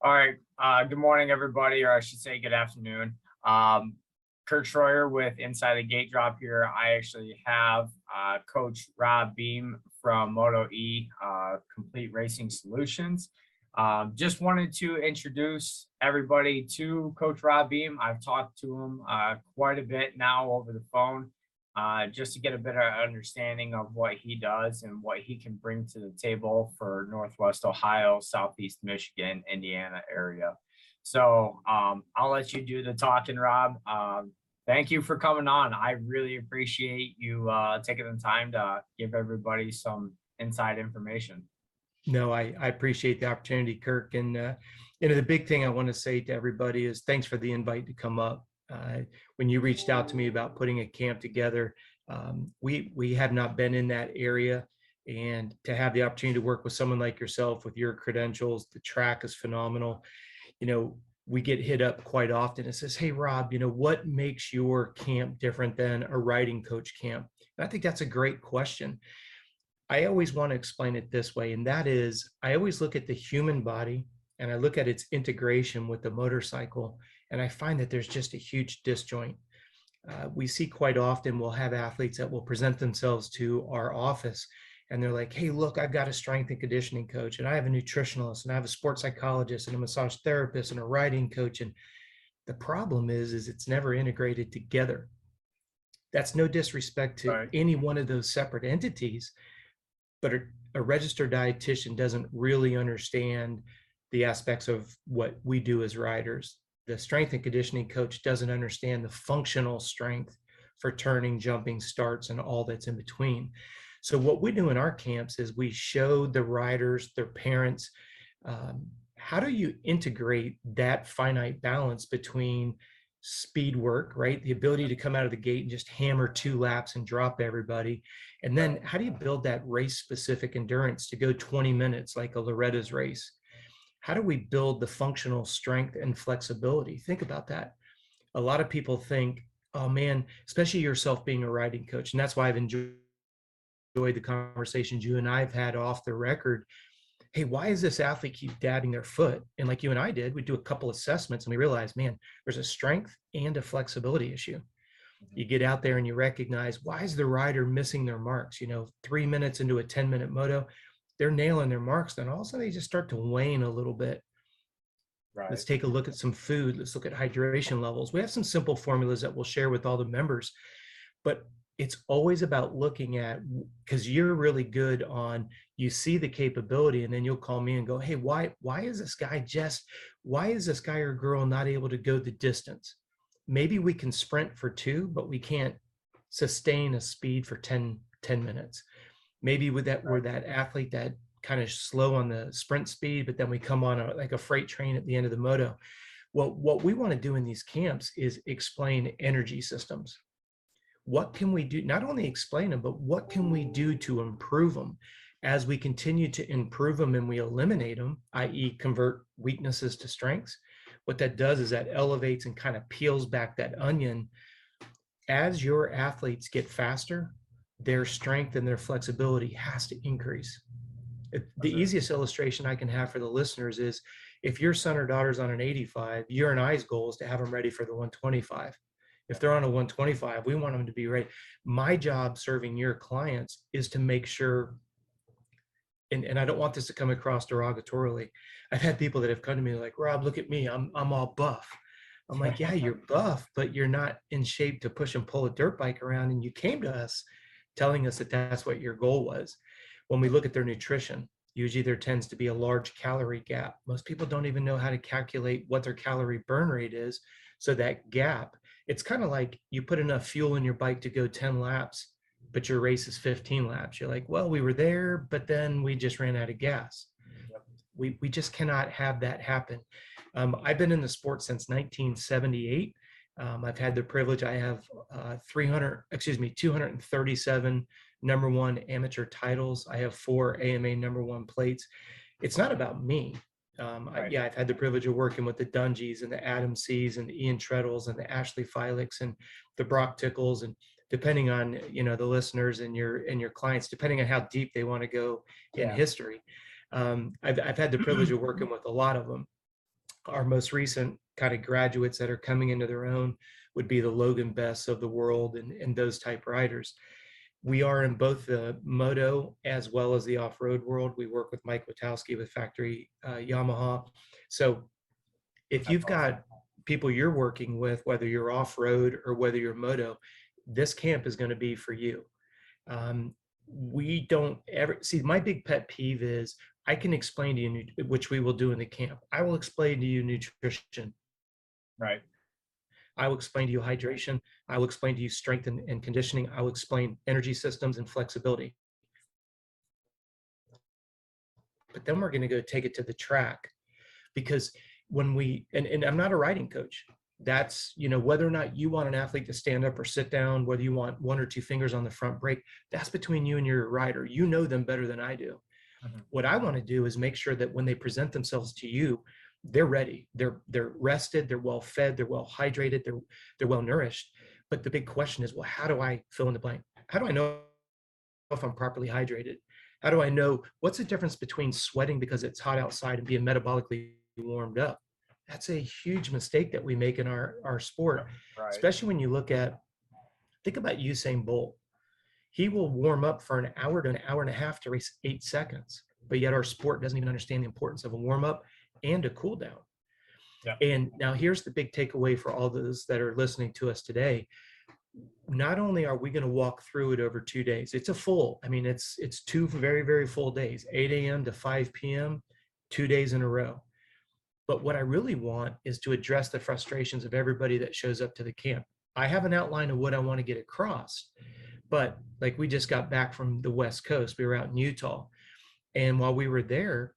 All right. Good morning, everybody, or I should say good afternoon. Um, Kurt Schroyer with Inside the Gate Drop here. I actually have Coach Robb Beam from MotoE Complete Racing Solutions. Just wanted to introduce everybody to Coach Robb Beam. I've talked to him quite a bit now over the phone, just to get a better understanding of what he does and what he can bring to the table for Northwest Ohio, Southeast Michigan, Indiana area. So I'll let you do the talking, Rob. Thank you for coming on. I really appreciate you taking the time to give everybody some inside information. No, I appreciate the opportunity, Kirk. And the big thing I want to say to everybody is thanks for the invite to come up. When you reached out to me about putting a camp together, we have not been in that area, and to have the opportunity to work with someone like yourself with your credentials, the track is phenomenal. We get hit up quite often. It says, "Hey, Rob, what makes your camp different than a riding coach camp?" And I think that's a great question. I always want to explain it this way, and that is, I always look at the human body and I look at its integration with the motorcycle, and I find that there's just a huge disjoint. We see quite often, we'll have athletes that will present themselves to our office and they're like, "Hey, look, I've got a strength and conditioning coach, and I have a nutritionalist, and I have a sports psychologist, and a massage therapist, and a riding coach." And the problem is it's never integrated together. That's no disrespect to any one of those separate entities, but a registered dietitian doesn't really understand the aspects of what we do as riders. The strength and conditioning coach doesn't understand the functional strength for turning, jumping, starts, and all that's in between. So what we do in our camps is we show the riders, their parents, how do you integrate that finite balance between speed work, right? The ability to come out of the gate and just hammer 2 laps and drop everybody. And then how do you build that race specific endurance to go 20 minutes like a Loretta's race? How do we build the functional strength and flexibility? Think about that. A lot of people think, oh man, especially yourself being a riding coach. And that's why I've enjoyed the conversations you and I've had off the record. Hey, why does this athlete keep dabbing their foot? And like you and I did, we do a couple assessments and we realize, man, there's a strength and a flexibility issue. You get out there and you recognize, why is the rider missing their marks? 3 minutes into a 10-minute moto, they're nailing their marks. Then all of a sudden they just start to wane a little bit. Right. Let's take a look at some food. Let's look at hydration levels. We have some simple formulas that we'll share with all the members, but it's always about looking at, because you're really good on, you see the capability and then you'll call me and go, "Hey, why is this guy or girl not able to go the distance? Maybe we can sprint for 2, but we can't sustain a speed for 10 minutes. Maybe we're that athlete that kind of slow on the sprint speed, but then we come on like a freight train at the end of the moto." Well, what we want to do in these camps is explain energy systems. What can we do? Not only explain them, but what can we do to improve them? As we continue to improve them and we eliminate them, i.e. convert weaknesses to strengths, what that does is that elevates and kind of peels back that onion. As your athletes get faster, their strength and their flexibility has to increase. The easiest illustration I can have for the listeners is, if your son or daughter's on an 85, your and I's goal is to have them ready for the 125. If they're on a 125, we want them to be ready. My job serving your clients is to make sure, and I don't want this to come across derogatorily. I've had people that have come to me like, "Rob, look at me, I'm all buff." I'm like, "Yeah, you're buff, but you're not in shape to push and pull a dirt bike around." And you came to us telling us that that's what your goal was. When we look at their nutrition, usually there tends to be a large calorie gap. Most people don't even know how to calculate what their calorie burn rate is. So that gap, it's kind of like you put enough fuel in your bike to go 10 laps, but your race is 15 laps. You're like, "Well, we were there, but then we just ran out of gas." Yep. We just cannot have that happen. I've been in the sport since 1978. I've had the privilege, I have 237 number 1 amateur titles. I have 4 AMA number 1 plates. It's not about me. Right. I've had the privilege of working with the Dungies and the Adam C's and the Ian Treadles and the Ashley Filicks and the Brock Tickles, and depending on the listeners and your clients, depending on how deep they want to go in history, I've had the privilege of working with a lot of them. Our most recent kind of graduates that are coming into their own would be the Logan Bests of the world and those type riders. We are in both the moto as well as the off-road world. We work with Mike Witowski with Factory Yamaha. So if you've got people you're working with, whether you're off-road or whether you're moto, this camp is going to be for you. We don't ever see, my big pet peeve is I can explain to you, which we will do in the camp. I will explain to you nutrition. Right. I will explain to you hydration. I will explain to you strength and conditioning. I will explain energy systems and flexibility. But then we're going to go take it to the track, because when we, and I'm not a riding coach. That's, whether or not you want an athlete to stand up or sit down, whether you want one or two fingers on the front brake, that's between you and your rider. You know them better than I do. Mm-hmm. What I want to do is make sure that when they present themselves to you, they're ready. They're rested. They're well fed. They're well hydrated. They're well nourished. But the big question is, well, how do I fill in the blank? How do I know if I'm properly hydrated? How do I know what's the difference between sweating because it's hot outside and being metabolically warmed up? That's a huge mistake that we make in our sport, right. Especially when you think about Usain Bolt. He will warm up for an hour to an hour and a half to race 8 seconds, but yet our sport doesn't even understand the importance of a warm up and a cool down. Yeah. And now here's the big takeaway for all those that are listening to us today. Not only are we going to walk through it over 2 days, it's it's 2 very, very full days, 8 a.m. to 5 p.m., 2 days in a row. But what I really want is to address the frustrations of everybody that shows up to the camp. I have an outline of what I want to get across, but like we just got back from the West Coast, we were out in Utah. And while we were there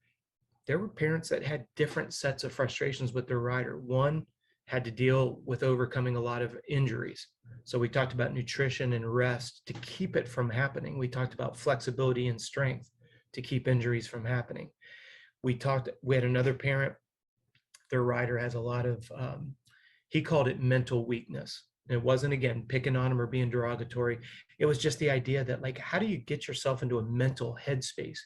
were parents that had different sets of frustrations with their rider. One had to deal with overcoming a lot of injuries. So we talked about nutrition and rest to keep it from happening. We talked about flexibility and strength to keep injuries from happening. We had another parent, their rider has a lot of, he called it mental weakness. And it wasn't, again, picking on him or being derogatory. It was just the idea that, like, how do you get yourself into a mental headspace?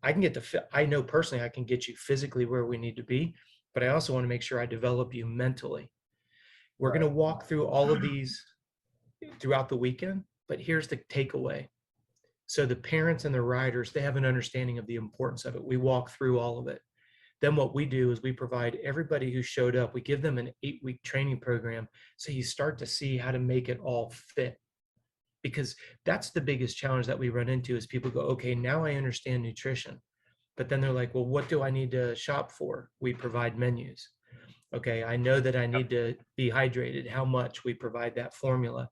I know personally I can get you physically where we need to be, but I also want to make sure I develop you mentally. We're going to walk through all of these throughout the weekend, but here's the takeaway. So the parents and the riders, they have an understanding of the importance of it. We walk through all of it. Then what we do is we provide everybody who showed up, we give them an 8-week training program so you start to see how to make it all fit. Because that's the biggest challenge that we run into is people go, okay, now I understand nutrition. But then they're like, well, what do I need to shop for? We provide menus. Okay, I know that I need to be hydrated. How much? We provide that formula.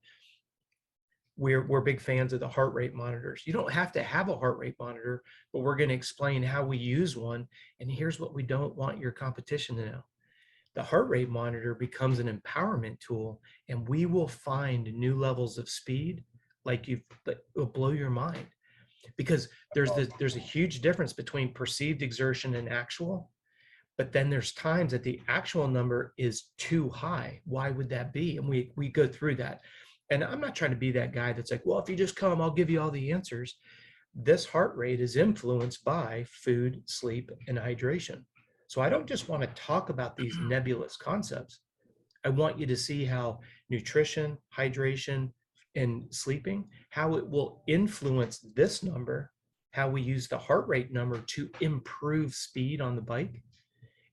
We're big fans of the heart rate monitors. You don't have to have a heart rate monitor, but we're going to explain how we use one. And here's what we don't want your competition to know. The heart rate monitor becomes an empowerment tool, and we will find new levels of speed that will blow your mind. Because there's a huge difference between perceived exertion and actual, but then there's times that the actual number is too high. Why would that be? And we go through that. And I'm not trying to be that guy that's like, well, if you just come, I'll give you all the answers. This heart rate is influenced by food, sleep, and hydration. So I don't just want to talk about these nebulous concepts. I want you to see how nutrition, hydration, and sleeping, how it will influence this number, how we use the heart rate number to improve speed on the bike.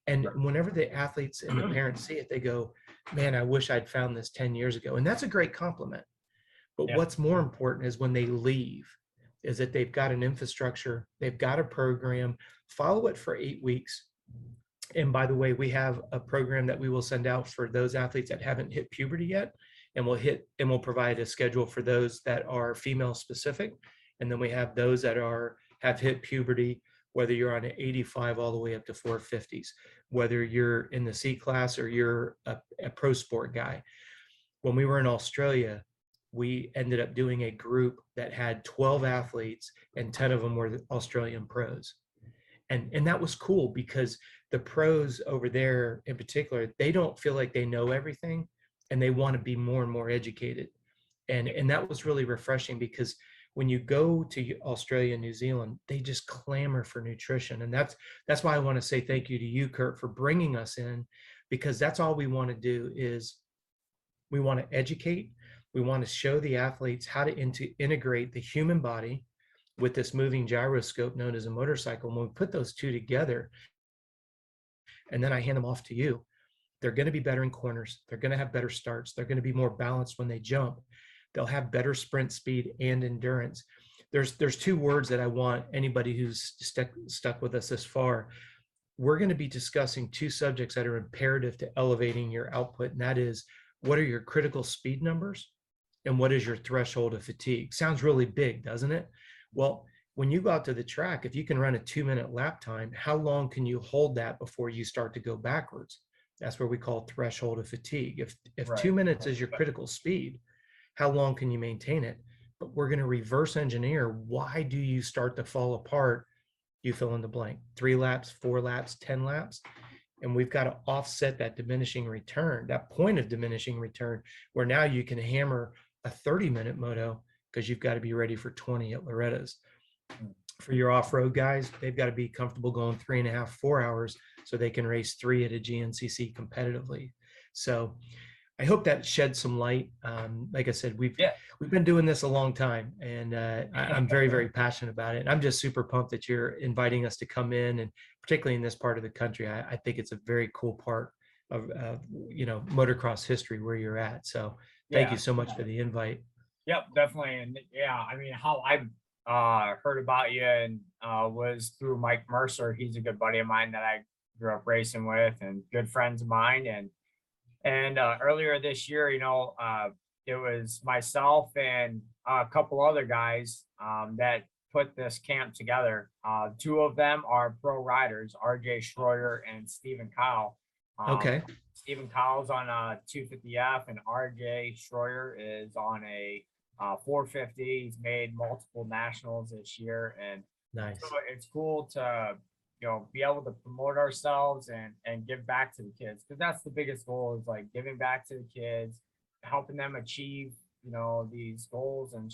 And whenever the athletes and the parents see it, they go, man, I wish I'd found this 10 years ago. And that's a great compliment. But what's more important is when they leave, is that they've got an infrastructure, they've got a program, follow it for 8 weeks. And by the way, we have a program that we will send out for those athletes that haven't hit puberty yet. And we'll provide a schedule for those that are female specific. And then we have those that have hit puberty, whether you're on an 85 all the way up to 450s, whether you're in the C class or you're a pro sport guy. When we were in Australia, we ended up doing a group that had 12 athletes and 10 of them were the Australian pros. And that was cool because the pros over there in particular, they don't feel like they know everything and they want to be more and more educated. And that was really refreshing because when you go to Australia and New Zealand, they just clamor for nutrition. And that's why I want to say thank you to you, Kurt, for bringing us in, because that's all we want to do is we want to educate. We want to show the athletes how to integrate the human body with this moving gyroscope known as a motorcycle. When we put those two together, and then I hand them off to you, they're going to be better in corners. They're going to have better starts. They're going to be more balanced when they jump. They'll have better sprint speed and endurance. There's two words that I want anybody who's stuck with us this far. We're going to be discussing two subjects that are imperative to elevating your output, and that is, what are your critical speed numbers and what is your threshold of fatigue? Sounds really big, doesn't it? Well, when you go out to the track, if you can run a 2-minute lap time, how long can you hold that before you start to go backwards? That's what we call threshold of fatigue. If Right. 2 minutes is your critical speed, how long can you maintain it? But we're going to reverse engineer, why do you start to fall apart? You fill in the blank. 3 laps, 4 laps, 10 laps. And we've got to offset that diminishing return, that point of diminishing return, where now you can hammer a 30-minute moto because you've got to be ready for 20 at Loretta's. For your off-road guys, they've got to be comfortable going 3.5, 4 hours so they can race 3 at a GNCC competitively. So I hope that sheds some light. Like I said, we've been doing this a long time, and I'm very, very passionate about it. And I'm just super pumped that you're inviting us to come in, and particularly in this part of the country. I think it's a very cool part of motocross history where you're at. So thank you so much for the invite. Yep, definitely. And yeah, I mean, how I heard about you and was through Mike Mercer. He's a good buddy of mine that I grew up racing with, and good friends of mine. And earlier this year, it was myself and a couple other guys that put this camp together. 2 of them are pro riders, RJ Schroyer and Stephen Kyle. Okay. Stephen Kyle's on a 250F, and RJ Schroyer is on a 450. He's made multiple nationals this year, and nice. So it's cool to be able to promote ourselves and give back to the kids, because that's the biggest goal, is like giving back to the kids, helping them achieve these goals and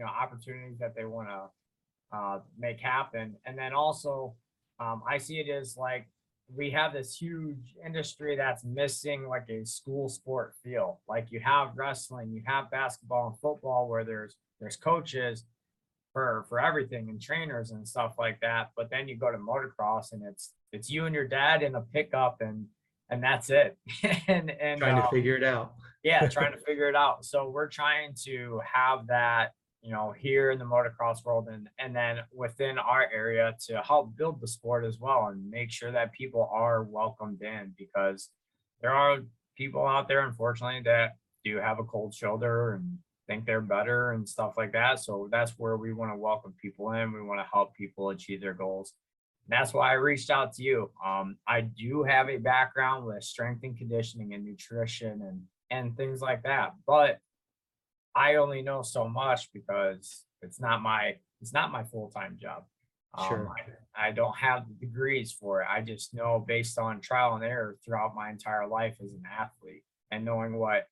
opportunities that they want to make happen. And then also I see it as like we have this huge industry that's missing like a school sport feel. Like you have wrestling, you have basketball and football where there's coaches for everything and trainers and stuff like that. But then you go to motocross and it's you and your dad in a pickup and that's it. and trying to figure it out. Yeah, trying to figure it out. So we're trying to have that, here in the motocross world and then within our area to help build the sport as well and make sure that people are welcomed in, because there are people out there, unfortunately, that do have a cold shoulder and think they're better and stuff like that. So that's where we want to welcome people in. We want to help people achieve their goals. And that's why I reached out to you. I do have a background with strength and conditioning and nutrition and things like that, but I only know so much because it's not my full-time job. Sure. I don't have the degrees for it. I just know based on trial and error throughout my entire life as an athlete and knowing what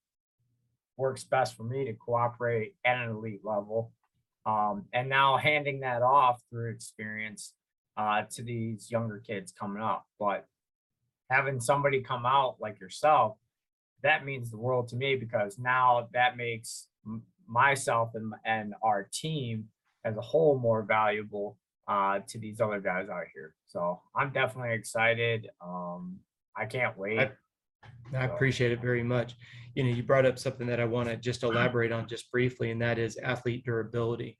works best for me to cooperate at an elite level. And now handing that off through experience to these younger kids coming up. But having somebody come out like yourself, that means the world to me, because now that makes myself and our team as a whole more valuable to these other guys out here. So I'm definitely excited. I can't wait. I appreciate it very much. You brought up something that I want to just elaborate on just briefly, and that is athlete durability.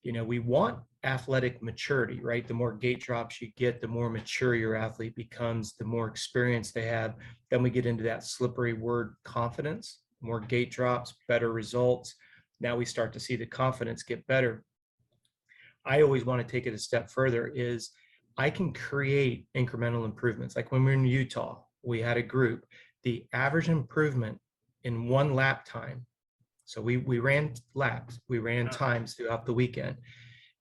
We want athletic maturity, right? The more gate drops you get, the more mature your athlete becomes, the more experience they have. Then we get into that slippery word, confidence. More gate drops, better results. Now we start to see the confidence get better. I always want to take it a step further, is I can create incremental improvements. Like when we were in Utah, we had a group, the average improvement in 1 lap time. So we ran laps, we ran times throughout the weekend.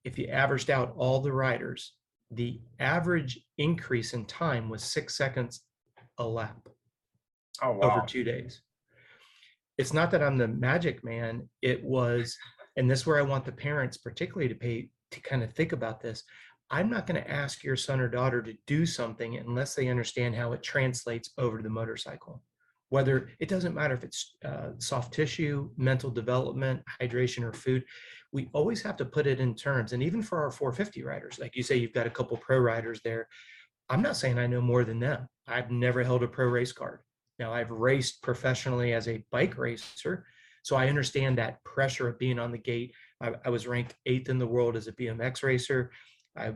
If you averaged out all the riders, the average increase in time was 6 seconds a lap. Oh, wow. Over 2 days. It's not that I'm the magic man. It was And this is where I want the parents particularly to kind of think about this. I'm not going to ask your son or daughter to do something unless they understand how it translates over to the motorcycle. Whether it doesn't matter if it's soft tissue, mental development, hydration, or food, we always have to put it in terms. And even for our 450 riders, like you say, you've got a couple pro riders there. I'm not saying I know more than them. I've never held a pro race card. Now, I've raced professionally as a bike racer, so I understand that pressure of being on the gate. I was ranked 8th in the world as a BMX racer. I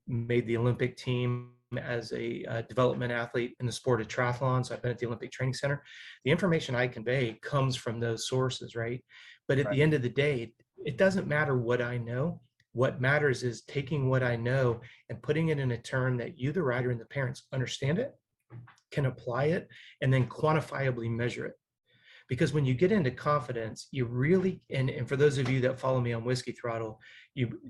made the Olympic team as a development athlete in the sport of triathlon. So I've been at the Olympic Training Center. The information I convey comes from those sources, right? But at the end of the day, it doesn't matter what I know. What matters is taking what I know and putting it in a term that you, the rider, and the parents understand it, can apply it, and then quantifiably measure it. Because when you get into confidence, you really, and for those of you that follow me on Whiskey Throttle,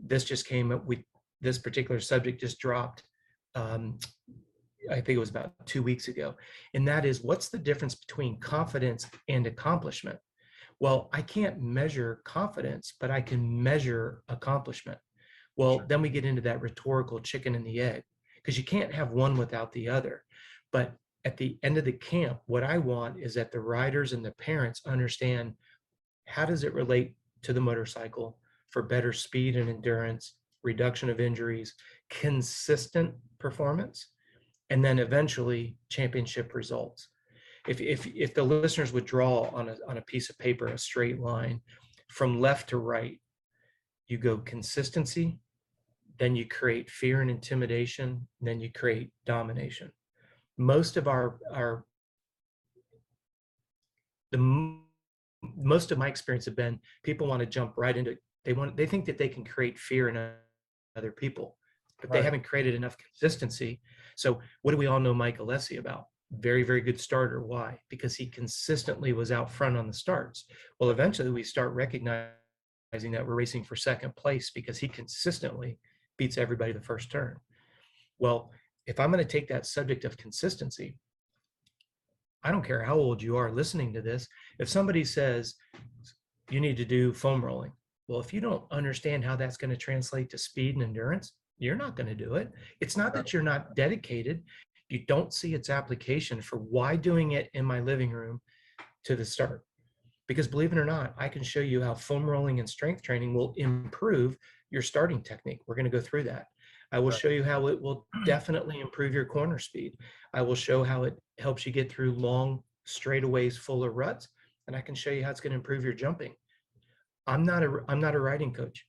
this just came up with this particular subject just dropped. I think it was about 2 weeks ago. And that is, what's the difference between confidence and accomplishment? Well, I can't measure confidence, but I can measure accomplishment. Well, then we get into that rhetorical chicken and the egg, because you can't have one without the other. But at the end of the camp, what I want is that the riders and the parents understand, how does it relate to the motorcycle for better speed and endurance, reduction of injuries, consistent performance, and then eventually championship results. If the listeners would draw on a piece of paper a straight line from left to right, you go consistency, then you create fear and intimidation, and then you create domination. Most of most of my experience have been, people want to jump right into it. They think that they can create fear in other people, but they haven't created enough consistency. So what do we all know Mike Alessi about? Very, very good starter. Why? Because he consistently was out front on the starts. Well, eventually we start recognizing that we're racing for second place because he consistently beats everybody the first turn. Well, if I'm going to take that subject of consistency, I don't care how old you are listening to this. If somebody says you need to do foam rolling, well, if you don't understand how that's going to translate to speed and endurance, you're not going to do it. It's not that you're not dedicated. You don't see its application for why doing it in my living room to the start. Because believe it or not, I can show you how foam rolling and strength training will improve your starting technique. We're going to go through that. I will show you how it will definitely improve your corner speed. I will show how it helps you get through long straightaways full of ruts. And I can show you how it's going to improve your jumping. I'm not a riding coach.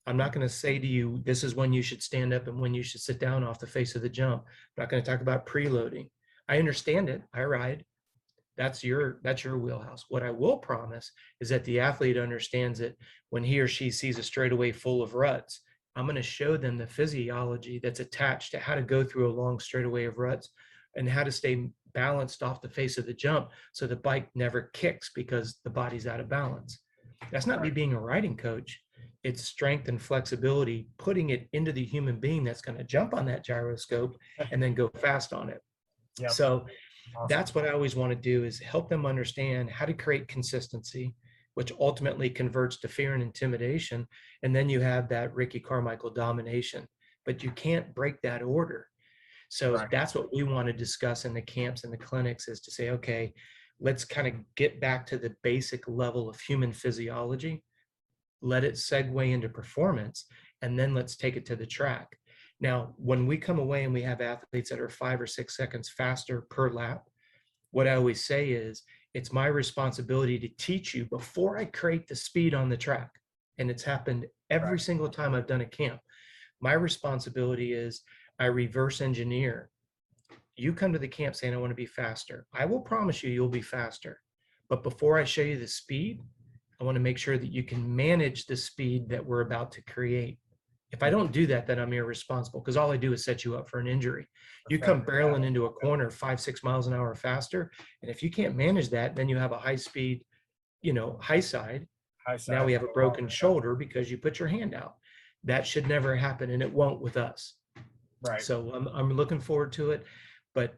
I'm not going to say to you, this is when you should stand up and when you should sit down off the face of the jump. I'm not going to talk about preloading. I understand it. I ride. That's your wheelhouse. What I will promise is that the athlete understands it when he or she sees a straightaway full of ruts. I'm going to show them the physiology that's attached to how to go through a long straightaway of ruts and how to stay balanced off the face of the jump so the bike never kicks because the body's out of balance. That's not me being a riding coach. It's strength and flexibility, putting it into the human being that's going to jump on that gyroscope and then go fast on it. Yep. So that's what I always want to do, is help them understand how to create consistency, which ultimately converts to fear and intimidation. And then you have that Ricky Carmichael domination, but you can't break that order. So that's what we want to discuss in the camps and the clinics, is to say, okay, let's kind of get back to the basic level of human physiology, let it segue into performance, and then let's take it to the track. Now, when we come away and we have athletes that are 5 or 6 seconds faster per lap, what I always say is, it's my responsibility to teach you before I create the speed on the track. And it's happened every single time I've done a camp. My responsibility is, I reverse engineer. You come to the camp saying, I want to be faster. I will promise you, you'll be faster. But before I show you the speed, I want to make sure that you can manage the speed that we're about to create. If I don't do that, then I'm irresponsible, because all I do is set you up for an injury. You come barreling into a corner 5-6 miles an hour faster, and if you can't manage that, then you have a high speed, high side. Now we have a broken shoulder because you put your hand out. That should never happen, and it won't with us. Right. So I'm looking forward to it. But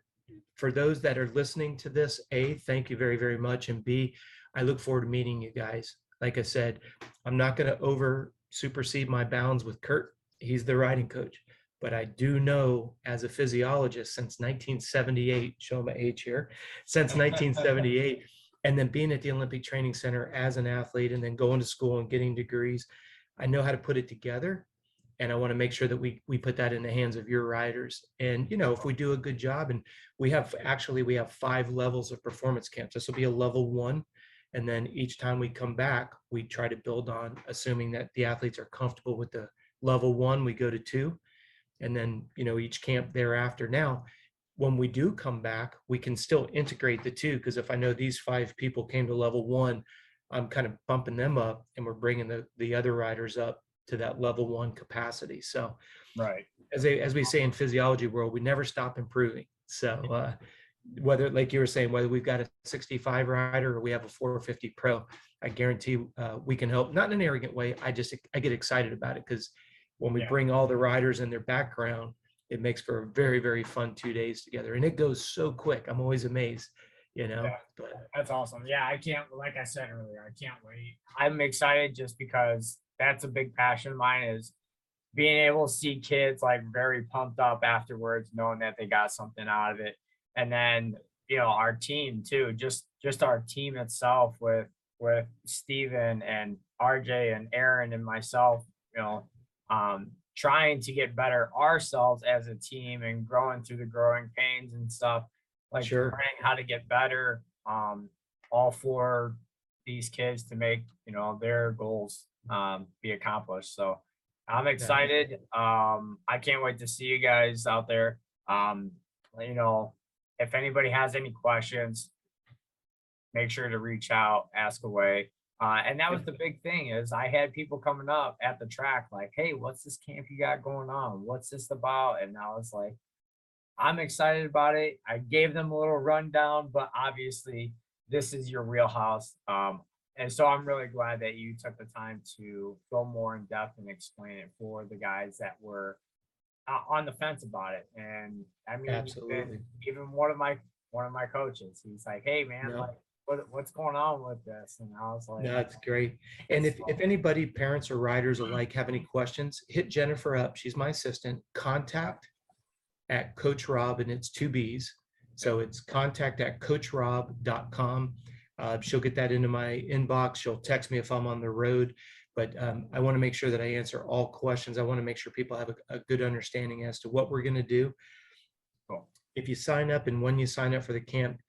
for those that are listening to this, A, thank you very, very much. And B, I look forward to meeting you guys. like I said, I'm not going to over supersede my bounds with Kurt. He's the riding coach. But I do know, as a physiologist since 1978, show my age here, since 1978, and then being at the Olympic Training Center as an athlete and then going to school and getting degrees, I know how to put it together. And I want to make sure that we put that in the hands of your riders. And, you know, if we do a good job, and we have 5 levels of performance camps. This will be a level 1. And then each time we come back, we try to build on, assuming that the athletes are comfortable with the level 1, we go to 2. And then, you know, each camp thereafter. Now, when we do come back, we can still integrate the 2, because if I know these 5 people came to level 1, I'm kind of bumping them up, and we're bringing the other riders up to that level 1 capacity. So, Right. as we say in physiology world, we never stop improving. So whether, like you were saying, whether we've got a 65 rider or we have a 450 pro, I guarantee we can help. Not in an arrogant way. I get excited about it, because when we bring all the riders and their background, it makes for a very, very fun 2 days together. And it goes so quick. I'm always amazed, you know. Yeah, but that's awesome. Yeah, I can't, like I said earlier, I can't wait. I'm excited just because that's a big passion of mine, is being able to see kids like very pumped up afterwards, knowing that they got something out of it. And then, you know, our team too, just our team itself with Steven and RJ and Aaron and myself, you know, trying to get better ourselves as a team and growing through the growing pains and stuff, like sure, learning how to get better, all for these kids to make, you know, their goals be accomplished. So I'm yeah, excited. I can't wait to see you guys out there. You know, if anybody has any questions, make sure to reach out, ask away. And that was the big thing, is I had people coming up at the track like, hey, what's this camp you got going on? What's this about? And I was like, I'm excited about it. I gave them a little rundown, but obviously this is your wheelhouse. And so I'm really glad that you took the time to go more in depth and explain it for the guys that were on the fence about it. And I mean, absolutely. even one of my coaches, he's like, hey man, No, like what's going on with this? And I was like, no, that's great. And if anybody, parents or riders alike, have any questions, hit Jennifer up. She's my assistant. Contact at Coach Robb, and it's 2 B's. So it's contact at coachrobb.com. She'll get that into my inbox. She'll text me if I'm on the road. But I want to make sure that I answer all questions. I want to make sure people have a good understanding as to what we're going to do. cool. If you sign up, and when you sign up for the camp,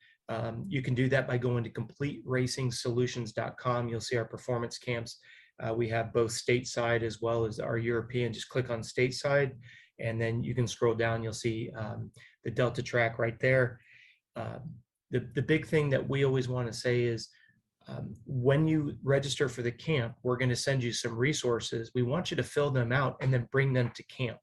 you can do that by going to completeracing.solutions.com. You'll see our performance camps. We have both stateside as well as our European. Just click on stateside, and then you can scroll down. You'll see the Delta track right there. The big thing that we always want to say is, when you register for the camp, we're going to send you some resources. We want you to fill them out and then bring them to camp.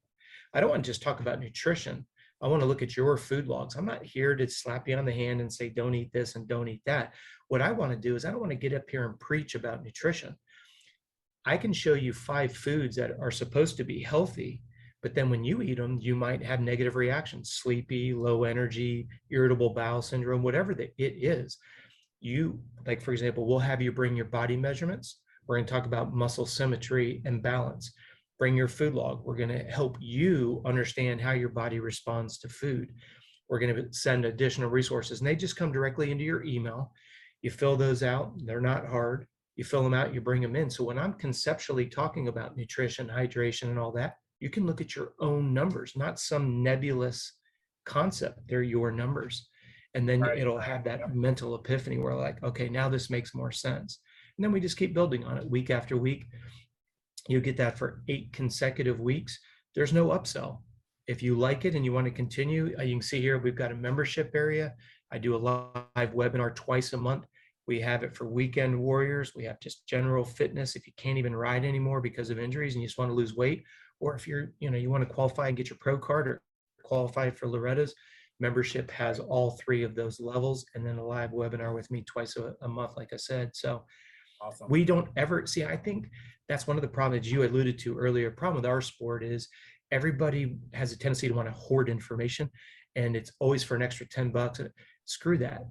I don't want to just talk about nutrition. I want to look at your food logs. I'm not here to slap you on the hand and say, don't eat this and don't eat that. What I want to do is, I don't want to get up here and preach about nutrition. I can show you 5 foods that are supposed to be healthy, but then when you eat them, you might have negative reactions, sleepy, low energy, irritable bowel syndrome, whatever it is. You, like, for example, we'll have you bring your body measurements. We're going to talk about muscle symmetry and balance. Bring your food log. We're going to help you understand how your body responds to food. We're going to send additional resources, and they just come directly into your email. You fill those out. They're not hard. You fill them out, you bring them in. So when I'm conceptually talking about nutrition, hydration, and all that, you can look at your own numbers, not some nebulous concept. They're your numbers. And then it'll have that mental epiphany where, like, okay, now this makes more sense. And then we just keep building on it week after week. You get that for 8 consecutive weeks. There's no upsell. If you like it and you want to continue, you can see here, we've got a membership area. I do a live webinar twice a month. We have it for weekend warriors. We have just general fitness. If you can't even ride anymore because of injuries and you just want to lose weight, or if you're, you want to qualify and get your pro card or qualify for Loretta's, membership has all 3 of those levels, and then a live webinar with me twice a month, like I said. So awesome. We don't ever see, I think that's one of the problems you alluded to earlier. Problem with our sport is everybody has a tendency to want to hoard information, and it's always for an extra $10. Screw that.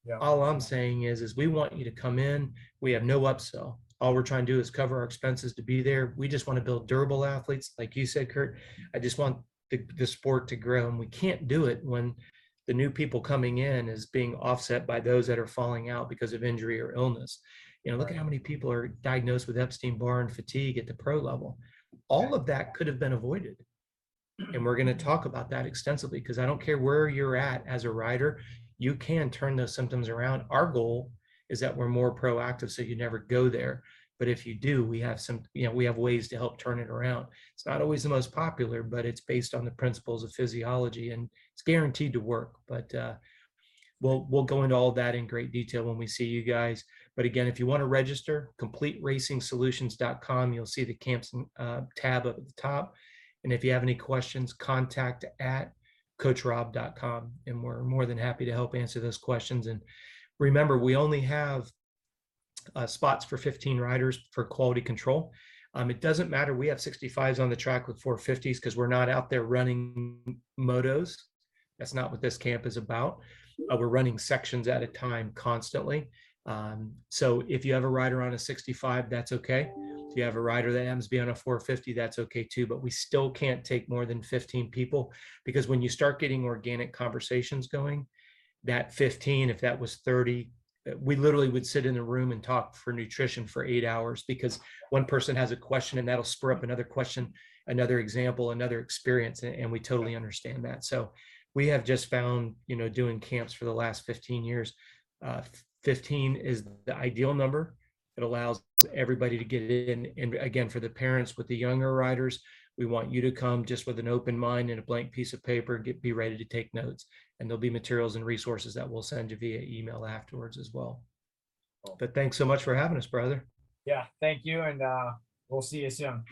Yeah. All I'm saying is we want you to come in. We have no upsell. All we're trying to do is cover our expenses to be there. We just want to build durable athletes. Like you said, Kurt, I just want the sport to grow, and we can't do it when the new people coming in is being offset by those that are falling out because of injury or illness. Look at how many people are diagnosed with Epstein-Barr and fatigue at the pro level. All of that could have been avoided. And we're going to talk about that extensively, because I don't care where you're at as a rider, you can turn those symptoms around. Our goal is that we're more proactive so you never go there. But if you do, we have we have ways to help turn it around. It's not always the most popular, but it's based on the principles of physiology, and it's guaranteed to work. But we'll go into all of that in great detail when we see you guys. But again, if you want to register, CompleteRacingSolutions.com, you'll see the camps tab up at the top. And if you have any questions, contact at CoachRobb.com, and we're more than happy to help answer those questions. And remember, we only have spots for 15 riders for quality control. It doesn't matter. We have 65s on the track with 450s because we're not out there running motos. That's not what this camp is about. We're running sections at a time constantly. So if you have a rider on a 65, that's okay. If you have a rider that happens to be on a 450, that's okay too. But we still can't take more than 15 people, because when you start getting organic conversations going, that 15, if that was 30, we literally would sit in a room and talk for nutrition for 8 hours, because one person has a question and that'll spur up another question, another example, another experience. And we totally understand that. So we have just found, doing camps for the last 15 years, 15 is the ideal number. It allows everybody to get in. And again, for the parents with the younger riders, we want you to come just with an open mind and a blank piece of paper, be ready to take notes. And there'll be materials and resources that we'll send you via email afterwards as well. But thanks so much for having us, brother. Yeah, thank you. And we'll see you soon.